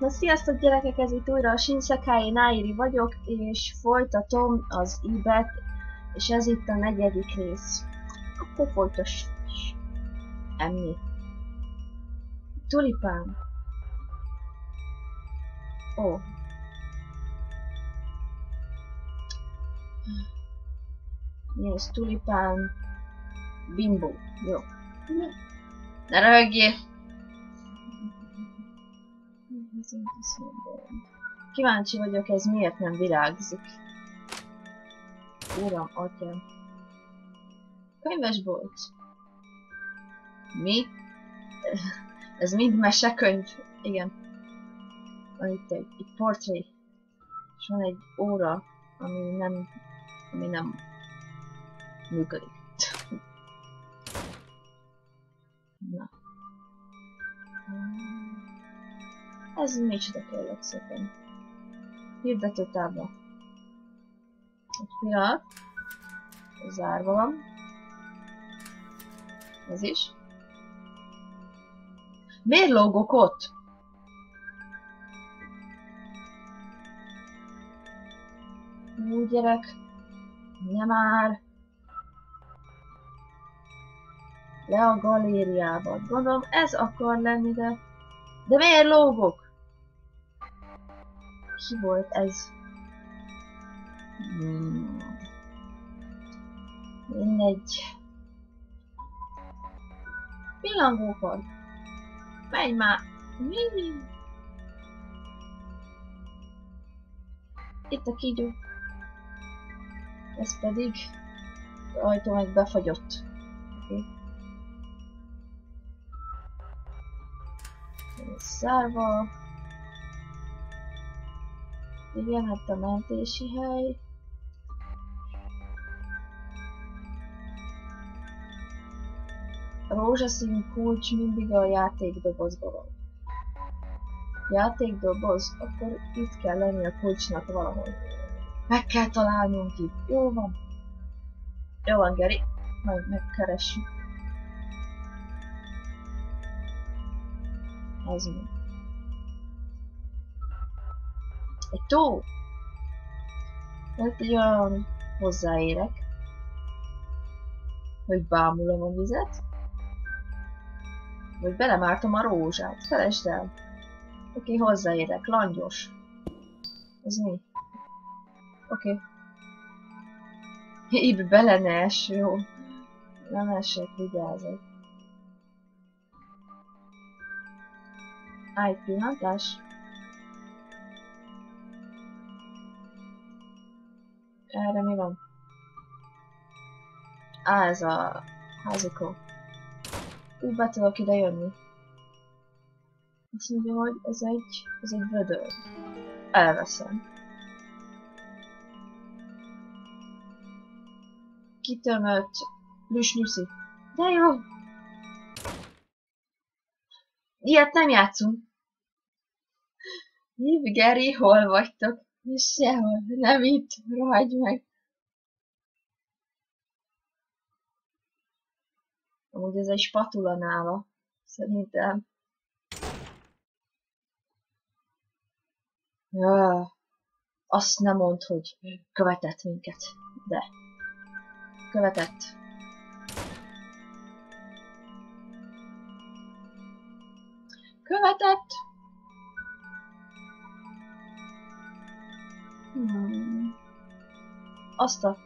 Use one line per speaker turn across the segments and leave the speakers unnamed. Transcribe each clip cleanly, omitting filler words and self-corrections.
Na sziasztok gyerekek, ez itt újra a Shinsekai Nairi vagyok, és folytatom az IB-et, és ez itt a 4. rész. Akkor folytass. Emmi. Tulipán. Ó. Mi ez? Tulipán. Bimbo. Jó. Ne röhögjél! Kíváncsi vagyok, ez miért nem virágzik. Uram, atyám. Könyvesbolt. Mi? Ez mind mesekönyv. Igen. Van itt egy portré. És van egy óra, ami nem működik. Na. Ez micsoda kérlek szépen. Hirdetőtábla. Egy pillanat. Zárva van. Ez is. Miért lógok ott? Jó gyerek. Nem már. Le a galériába. Gondolom ez akar lenni, de miért lógok? Ki volt ez? Mindegy. Pillangókon. Menj már. Itt a kígyó. Ez pedig az ajtó meg befagyott. Okay. Zárva. Igen, hát a mentési hely. A rózsaszín kulcs mindig a játékdobozban van. Játékdoboz? Akkor itt kell lenni a kulcsnak valahol. Meg kell találnunk itt. Jó van. Jó van, Geri. Majd megkeressük. Ez mi? Egy tó! Mert egy olyan hozzáérek, hogy bámulom a vizet, vagy belemártom a rózsát. Felejtsd el! Oké, hozzáérek. Langyos. Ez mi? Oké. Itt bele ne ess, jó. Nem essek, vigyázok. Egy pillantás. Erre mi van? Ez a házikó. Be tudok ide jönni. Azt mondja, hogy ez egy vödör. Elveszem. Kitömött lüsnyuszi. De jó! Ilyet nem játszunk. Hív, Geri, hol vagytok? Sehol, nem itt, rohagyj meg. Amúgy ez egy spatula nála, szerintem. Azt nem mondd, hogy követett minket, de követett. Követett! Azt a...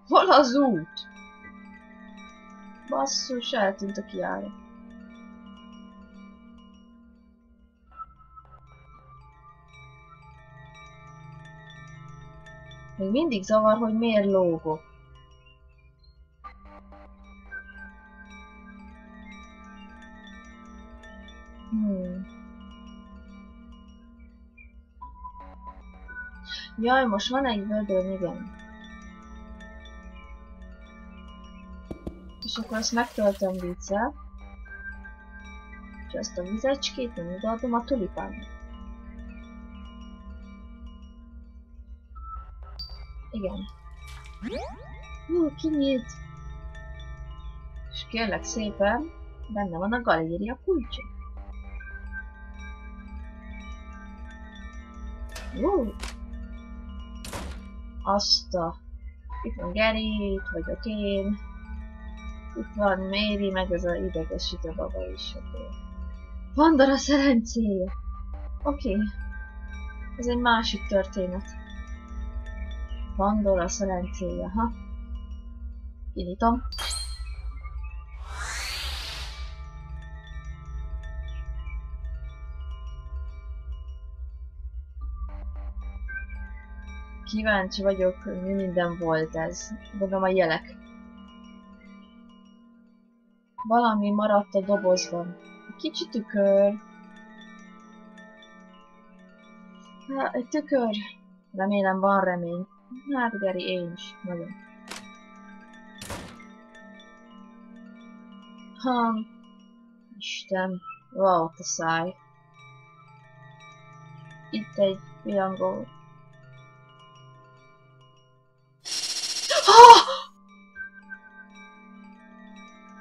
Hol az út? Basszus, eltűnt a kijárat. Még mindig zavar, hogy miért lógok. Jaj, most van egy vödör, igen. És akkor ezt megtöltöm vízzel. És ezt a vizecskét nem odaadom a tulipánnak. Igen. Jó, kinyílt. És kérlek szépen, benne van a galéria kulcsa. Azt a... Itt van Gary, itt vagyok én. Itt van Mary, meg ez a idegesítő baba is. Pandora szerencéje! Oké. Ez egy másik történet. Pandora szerencéje, ha? Kinyitom. Kíváncsi vagyok, mi minden volt ez. Gondolom a jelek. Valami maradt a dobozban. Kicsi tükör. Egy tükör. Remélem van remény. Hát Geri, én is. Nagyon. Isten. Wow, a száj. Itt egy pillangó.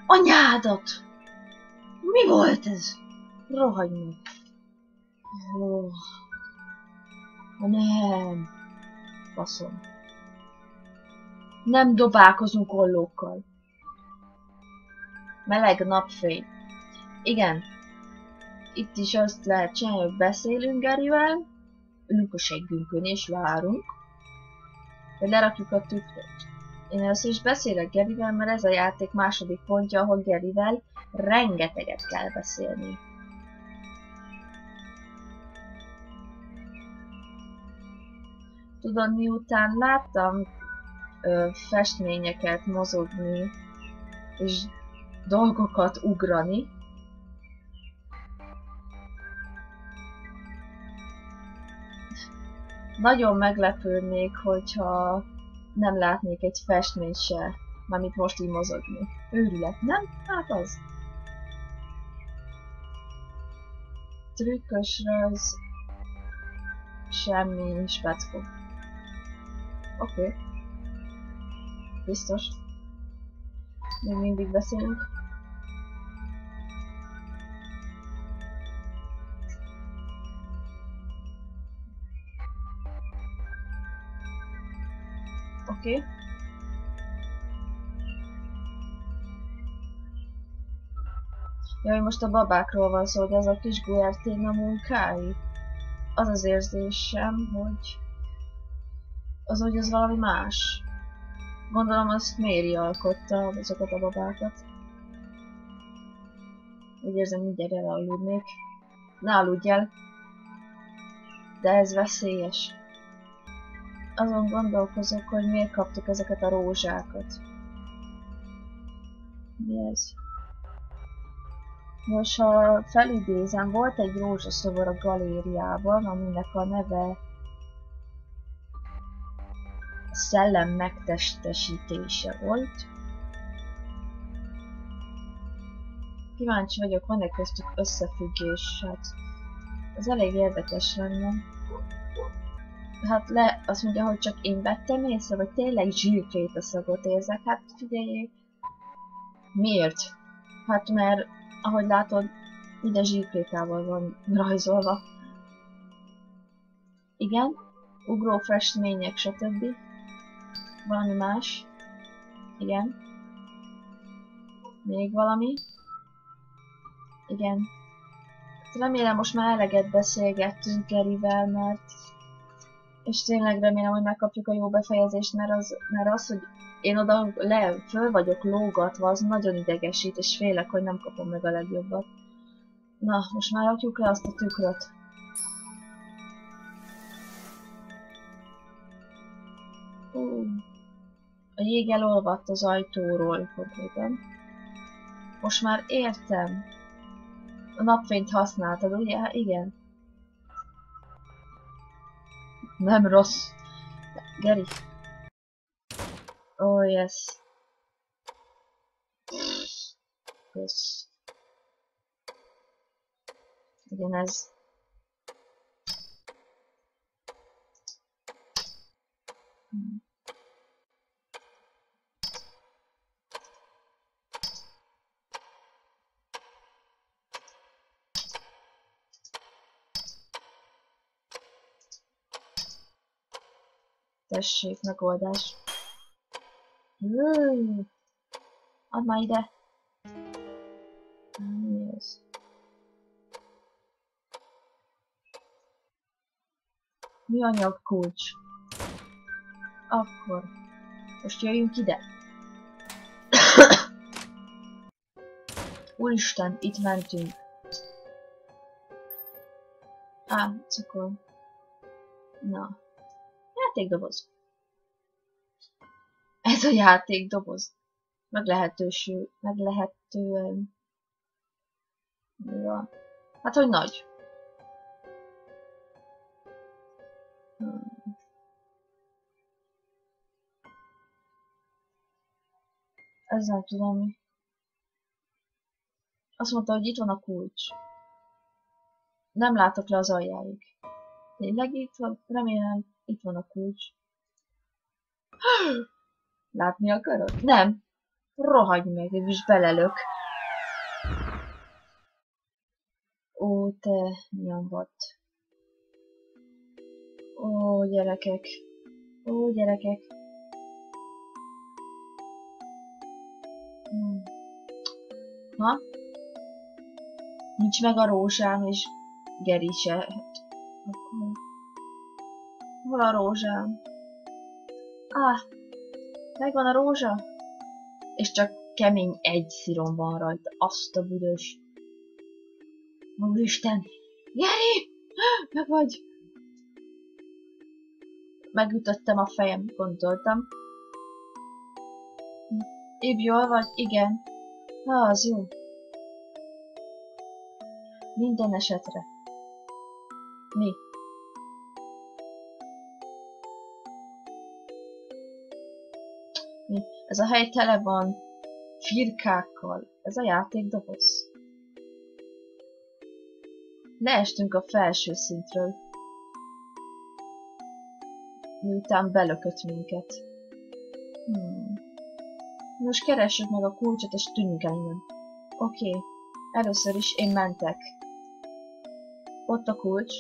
Anyádat! Mi volt ez? Rohagy meg. Nem. Faszom. Nem dobálkozunk ollókkal. Meleg napfény. Igen. Itt is azt lehet csinálni, hogy beszélünk Garyvel, ülünk a seggünkön és várunk, hogy lerakjuk a tükröt. Én először is beszélek Garyvel, mert ez a játék második pontja, ahol Garyvel rengeteget kell beszélni. Tudod, miután láttam festményeket mozogni, és dolgokat ugrani, nagyon meglepődnék, hogyha nem látnék egy festményt se, mármint most így mozogni. Őrület, nem? Hát az. Trükkösről semmi speckó. Oké. Biztos. Még mindig beszélünk. Oké. Jaj, most a babákról van szó, hogy ez a kis Guertina munkái. Az az érzésem, hogy az valami más. Gondolom azt Mary alkotta azokat a babákat. Úgy érzem, mindjárt elaludnék. Ne aludj el! De ez veszélyes. Azon gondolkozok, hogy miért kaptuk ezeket a rózsákat. Mi ez? Most, ha felidézem, volt egy rózsaszobor a galériában, aminek a neve a szellem megtestesítése volt. Kíváncsi vagyok, van-e köztük összefüggés? Hát, ez elég érdekes lenne. Hát azt mondja, hogy csak én vettem észre, vagy tényleg zsírkrétaszagot érzek. Hát figyeljék. Miért? Hát mert, ahogy látod, ide zsírkrétával van rajzolva. Igen, ugró festmények, stb. Valami más. Igen. Még valami. Igen. Remélem most már eleget beszélgettünk Garyvel, mert... És tényleg remélem, hogy megkapjuk a jó befejezést, mert az, hogy én oda föl vagyok lógatva, az nagyon idegesít, és félek, hogy nem kapom meg a legjobbat. Na, most már rakjuk le azt a tükröt. A jég elolvadt az ajtóról konkrétan. Most már értem. A napfényt használtad, ugye? Hát igen. Nem rossz. Gary. Oh yes. Yes. Igen, ez. Tessék, megoldás. Add már ide. Mi ez? Műanyag kulcs. Akkor. Most jöjjünk ide. Úristen, itt mentünk. Cukor. Na. Játékdoboz. Ez a játékdoboz. Meglehetően... Ja. Hát, hogy nagy. Ez nem tudom mi. Azt mondta, hogy itt van a kulcs. Nem látok le az aljáig. Tényleg itt van? Remélem, itt van a kulcs. Látni akarod? Nem. Rohagy meg, és belelök. Ó, te nyombat. Ó, gyerekek. Ó, gyerekek. Ha? Nincs meg a rózsám, és Geri se. Akkor... Hol a rózsám? Megvan a rózsa? És csak kemény egy szirom van rajta. Azt a büdös. Úristen! Geri! Meg vagy! Megütöttem a fejem, gondoltam. Épp jól vagy? Igen. Az jó. Minden esetre. Mi? Mi? Ez a hely tele van firkákkal. Ez a játékdoboz. Leestünk a felső szintről. Miután belökött minket. Most keressük meg a kulcsot, és tűnjünk el innen. Oké. Először is én mentek. Ott a kulcs.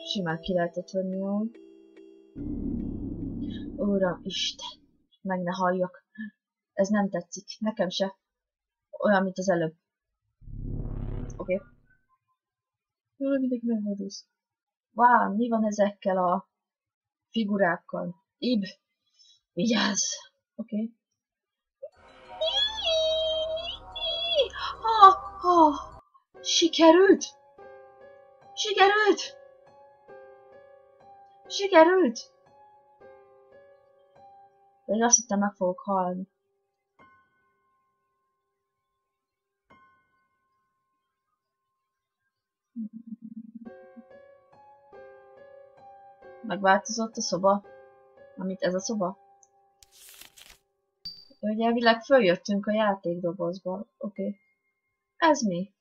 Simán ki lehetett venni úgy. Uram, Isten. Meg ne halljak. Ez nem tetszik. Nekem se. Olyan, mint az előbb. Oké. Jól mindig megvadulsz. Wow, mi van ezekkel a figurákkal? Ib, vigyázz! Oké. Sikerült! Sikerült! Sikerült! De azt hittem, meg fogok halni. Megváltozott a szoba? Amit ez a szoba? Ugye elvileg följöttünk a játékdobozba. Oké. Ez mi?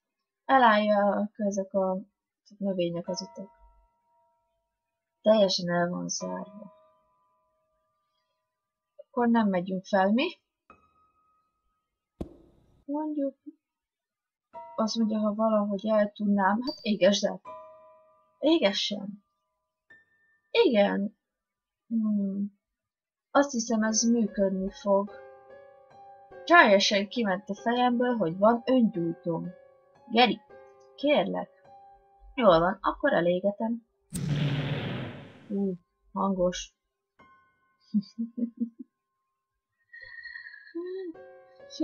Elállja ezek a növények az utak. Teljesen el van zárva. Akkor nem megyünk fel, mi? Mondjuk... Azt mondja, ha valahogy el tudnám, hát égesd el. Égessen. Igen. Azt hiszem, ez működni fog. Teljesen kiment a fejemből, hogy van öngyújtóm. Geri, kérlek. Jól van, akkor elégetem. Hangos.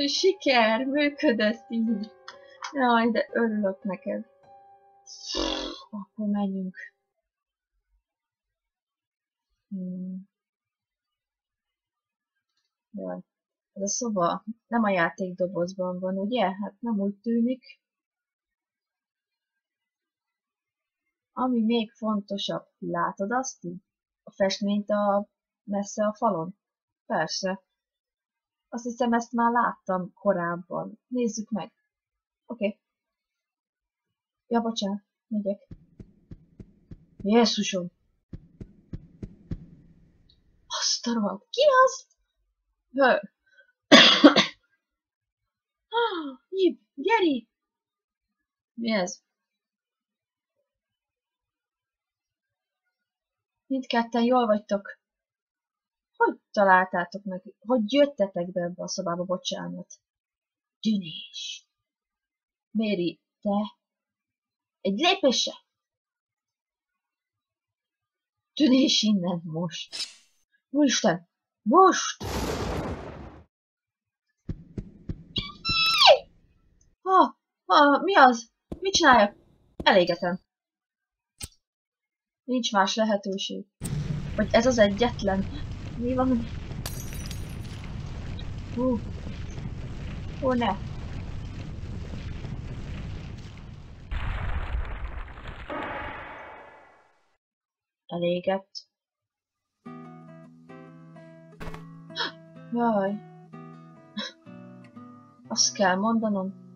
Siker, működött így. Jaj, de örülök neked. Akkor menjünk. Jaj. Ez a szoba nem a játékdobozban van, ugye? Hát nem úgy tűnik. Ami még fontosabb, látod azt így? A festményt messze a falon? Persze. Azt hiszem, ezt már láttam korábban. Nézzük meg. Oké. Ja, bocsánat. Megyek. Jézusom! Azt a rohadt. Ki az? Ib, Geri! Mi ez? Mindketten jól vagytok. Hogy találtátok meg? Hogy jöttetek be ebbe a szobába, bocsánat? Tűnés. Méri, te? Egy lépésre? Tűnés innen most. Úristen! Most! Mi az? Mit csináljak? Elégetem. Nincs más lehetőség. Vagy ez az egyetlen? Mi van? Ó, ne! Elégett. Jaj. Azt kell mondanom.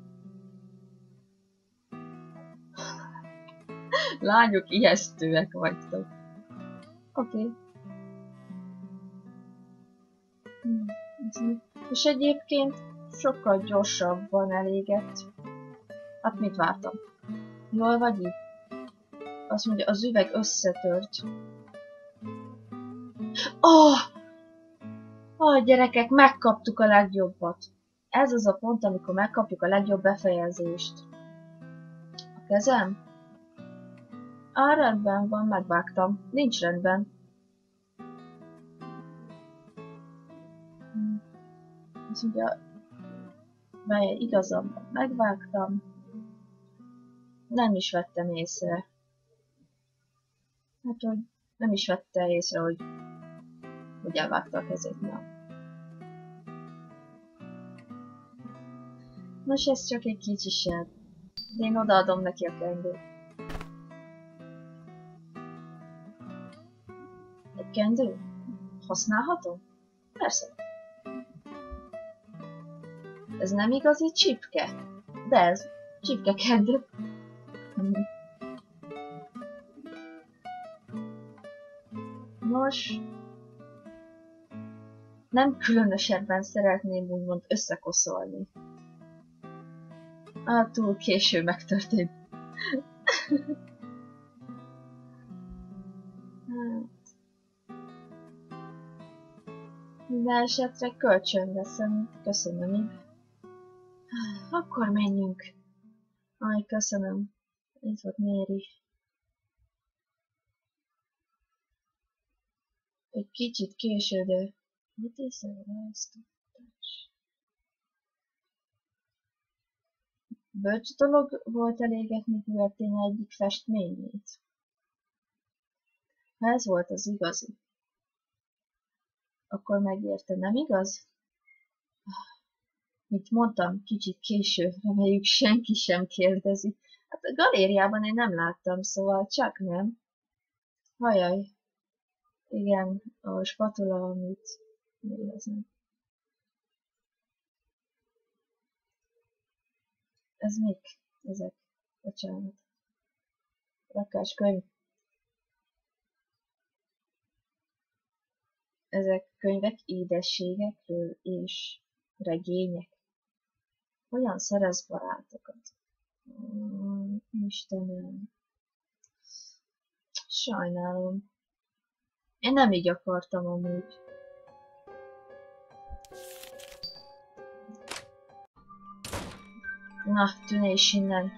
Lányok ijesztőek vagytok. Oké. És egyébként sokkal gyorsabban elégett. Hát mit vártam? Jól vagy itt? Azt mondja, az üveg összetört. Gyerekek, megkaptuk a legjobbat. Ez az a pont, amikor megkapjuk a legjobb befejezést. A kezem? Rendben van, megvágtam. Nincs rendben. Azt mondja, igazam, megvágtam. Nem is vettem észre. Hát, hogy nem is vette észre, hogy elvágta a kezét. Nos, ez csak egy kicsi seb. De én odaadom neki a kendőt. Egy kendő? Használhatom? Persze. Ez nem igazi csipke? De ez csipke kendő. Nos, nem különösebben szeretném úgymond összekoszolni. Túl késő megtörtént. Minden esetre kölcsön veszem. Köszönöm. Akkor menjünk. Köszönöm. Itt volt Méri. Egy kicsit késő, de mit hiszel ezt? Bölcs dolog volt elégetni Guillotine egyik festményét. Ha ez volt az igazi, akkor megérte, nem igaz? Mint mondtam, kicsit késő, reméljük senki sem kérdezi. Hát a galériában én nem láttam, szóval csak nem. Hajaj. Igen, a spatula, amit nézem. Ez mik? Ezek. Bocsánat. Lakáskönyv. Ezek könyvek édességekről és regények. Hogyan szerez barátokat? Istenem. Sajnálom. Én nem így akartam amúgy. Na, tűnés innen.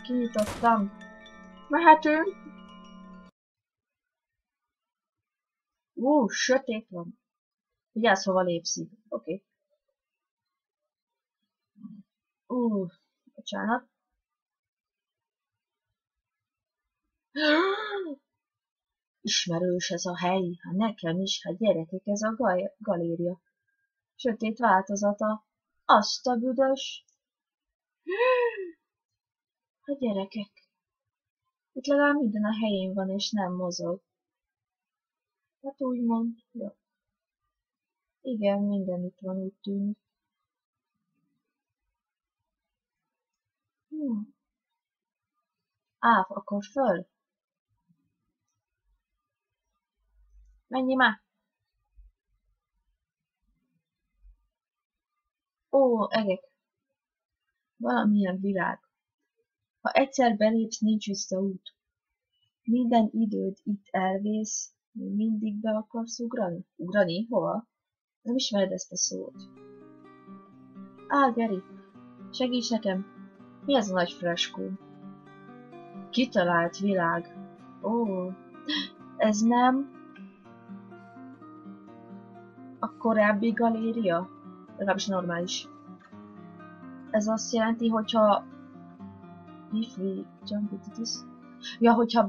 Kinyitottam. Mehetünk? Sötét van. Vigyázz, hova lépsz. Oké. Bocsánat. Ismerős ez a hely, hát nekem is, hát gyerekek, ez a galéria. Sötét változata. Azt a büdös. A gyerekek. Itt legalább minden a helyén van, és nem mozog. Hát úgymond, jó. Igen, minden itt van, úgy tűnik. Akkor föl. Menj már. Ó, egek. Valamilyen világ. Ha egyszer belépsz, nincs visszaút. Minden időd itt elvész, még mindig be akarsz ugrani? Ugrani? Hova? Nem ismered ezt a szót. Geri, segíts nekem! Mi ez a nagy freskó? Kitalált világ. Ó, ez nem a korábbi galéria? Legalábbis normális. Ez azt jelenti, hogyha... Ja, hogyha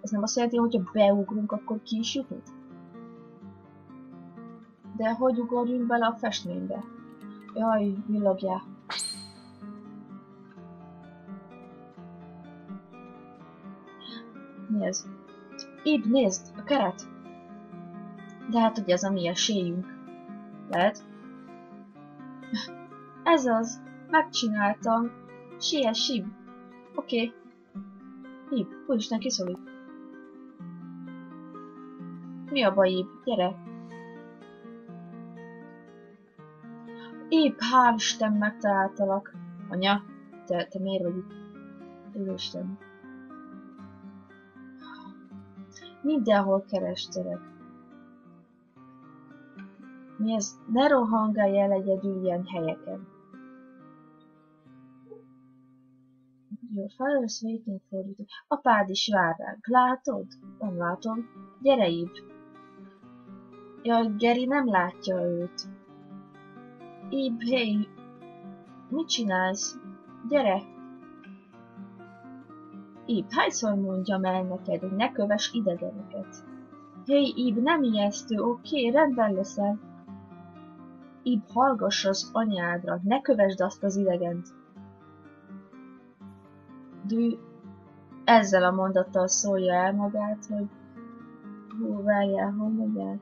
ez nem azt jelenti, hogyha beugrunk, akkor ki is jutunk? De hogy ugorjunk bele a festménybe? Jaj, villogjál. Mi ez? Ib, nézd! A keret! De hát ugye ez a mi esélyünk. Lehet? Ez az! Megcsináltam! Siess, Ib! Oké. Ib, úristen, kiszólít. Mi a baj, Ib? Gyere! Ib, hál' Isten, megtaláltalak! Anya, te miért vagy itt? Úristen. Mindenhol kerestelek. Mi ez? Ne rohangálj el egyedül ilyen helyeken. Your father's waiting for you. Apád is vár ránk. Látod? Nem látom. Gyere, Ib. Jaj, Geri nem látja őt. Ib, hey! Mit csinálsz? Gyere! Ib, hányszor mondjam el neked, hogy ne kövess idegeneket? Hey, Ib, nem ijesztő, oké, rendben leszel. Ib, hallgass az anyádra, ne kövesd azt az idegent. Dű ezzel a mondattal szólja el magát, hogy hú, várjál, hogy mondjál?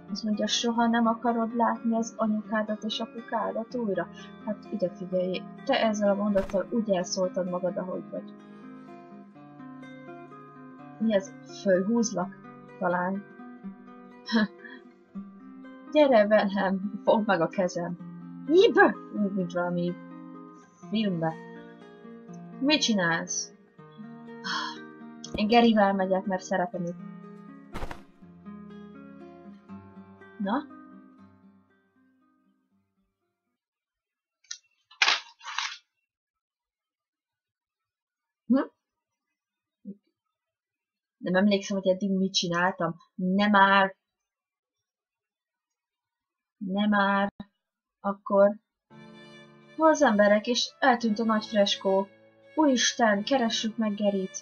Azt mondja, soha nem akarod látni az anyukádat és apukádat újra? Hát ide figyelj, te ezzel a mondattal úgy elszóltad magad, ahogy vagy. Mi ez? Fölhúzlak? Talán. Gyere velem, fogd meg a kezem. Ib! Úgy, mint valami filmbe. Mit csinálsz? Én Gerivel megyek, mert szeretem őt. Na? Nem emlékszem, hogy eddig mit csináltam. Nem már. Nem már. Akkor... Hol az emberek, és eltűnt a nagy freskó. Úristen, keressük meg Gerit.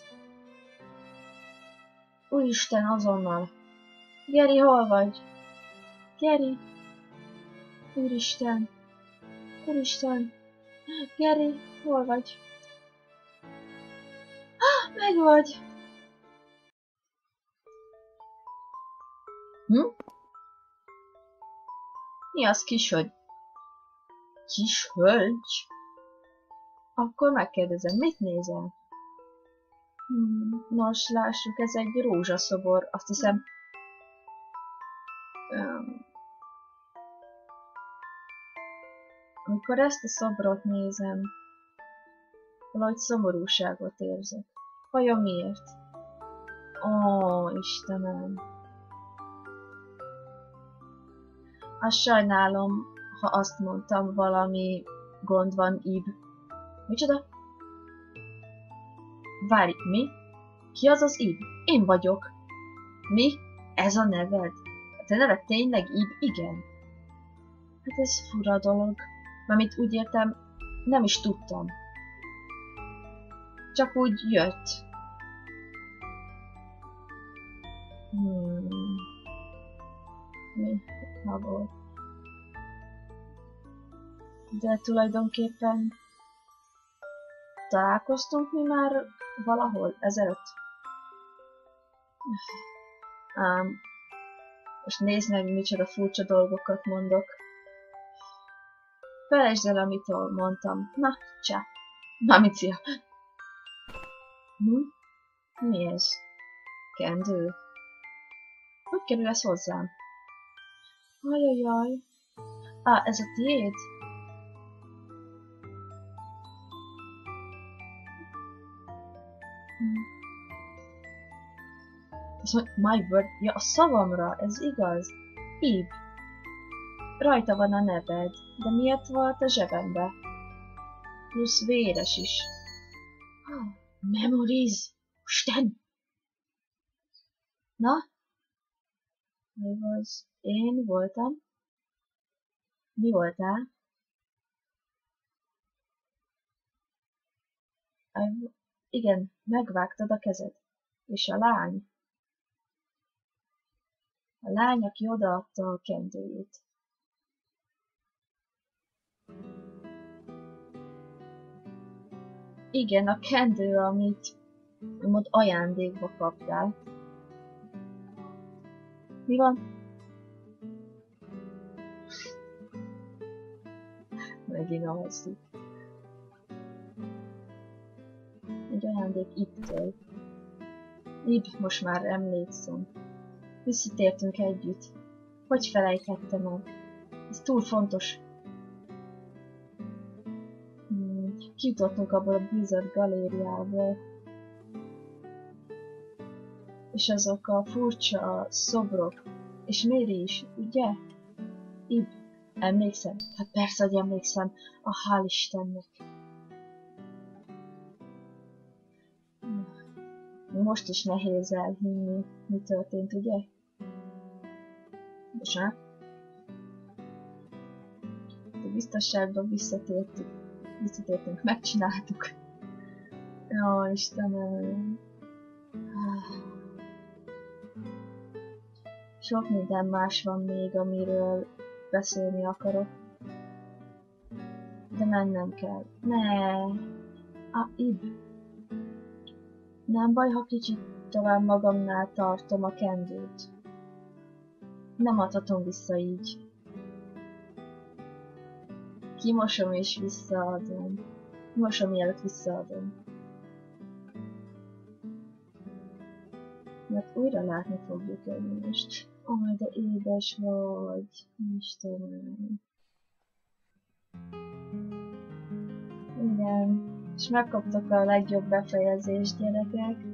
Úristen, azonnal. Geri, hol vagy? Geri. Úristen. Úristen. Geri, hol vagy? Meg vagy. Mi az, kishölgy? Kishölgy? Akkor megkérdezem, mit nézel? Nos, lássuk, ez egy rózsaszobor, azt hiszem... Amikor ezt a szobrot nézem, valahogy szomorúságot érzek. Vajon miért? Ó, Istenem! Azt sajnálom, ha azt mondtam, valami gond van, Ib. Micsoda? Várj, mi? Ki az az Ib? Én vagyok. Mi? Ez a neved? A te neved tényleg Ib? Igen. Hát ez fura dolog. Mármint úgy értem, nem is tudtam. Csak úgy jött. Mi? Na volt. De tulajdonképpen találkoztunk mi már valahol ezelőtt. Most nézd meg, micsoda furcsa dolgokat mondok. Felejtsd el, amit mondtam. Na, csá. Mamicia. Mi ez? Kendő? Hogy kerül ez hozzám? Ajajaj. Ez a tiéd? My word, ja, a szavamra, ez igaz. Ib. Rajta van a neved, de miért volt a zsebembe? Plusz véres is. Memories! Isten! Na? Én voltam. Mi voltál? Igen, megvágtad a kezed. És a lány? A lány, aki odaadta a kendőjét. Igen, a kendő, amit ajándékba kaptál. Mi van? Megint alszik. Egy ajándék Ibtől. Ib, most már emlékszem. Visszatértünk együtt. Hogy felejthettem el? Ez túl fontos. Kijutottunk abból a Blizzard galériából. És azok a furcsa szobrok. És Méri is, ugye? Ib, emlékszem? Hát persze, hogy emlékszem. Hál' Istennek. Most is nehéz elhinni, mi történt, ugye? Bocsánat. De biztonságban visszatértünk, megcsináltuk. Jó, Istenem. Sok minden más van még, amiről beszélni akarok. De mennem kell. Ib. Nem baj, ha kicsit tovább magamnál tartom a kendőt. Nem adhatom vissza így. Kimosom és visszaadom. Kimosom, mielőtt visszaadom. Mert újra látni fogjuk egymást. De édes vagy, Istenem. Igen, és megkaptok a legjobb befejezést, gyerekek.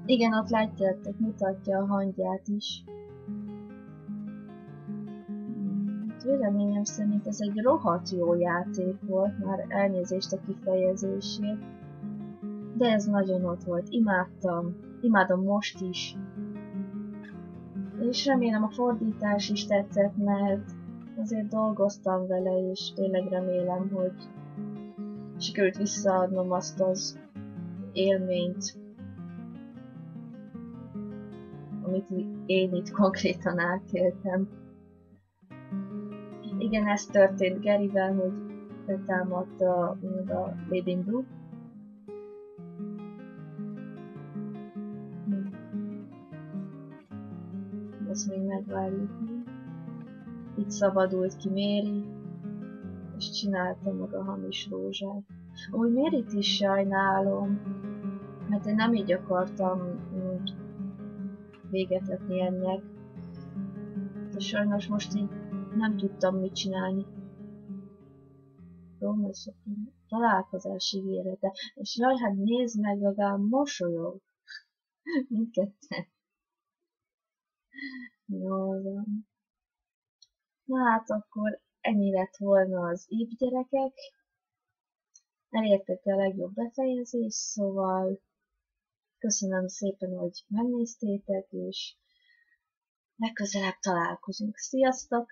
Igen, ott látjátok, mutatja a hangját is. Véleményem szerint ez egy rohadt jó játék volt, már elnézést a kifejezését. De ez nagyon ott volt, imádom most is. És remélem a fordítás is tetszett, mert azért dolgoztam vele, és tényleg remélem, hogy sikerült visszaadnom azt az élményt, amit én itt konkrétan átéltem. Igen, ez történt Garyvel, hogy betámadta a Lady in Blue. Ezt még megvárjuk. Itt szabadult ki Méri, és csinálta meg a hamis rózsát. Úgy Mérit is sajnálom, mert én nem így akartam véget vetni ennek. De sajnos most így nem tudtam mit csinálni. Találkozás ígérete. És jaj, hát nézd meg, legalább mosolyog. Mindketten. Jól van. Na hát akkor ennyi lett volna az Ib, gyerekek. Elértek a legjobb befejezés, szóval köszönöm szépen, hogy megnéztétek, és legközelebb találkozunk. Sziasztok!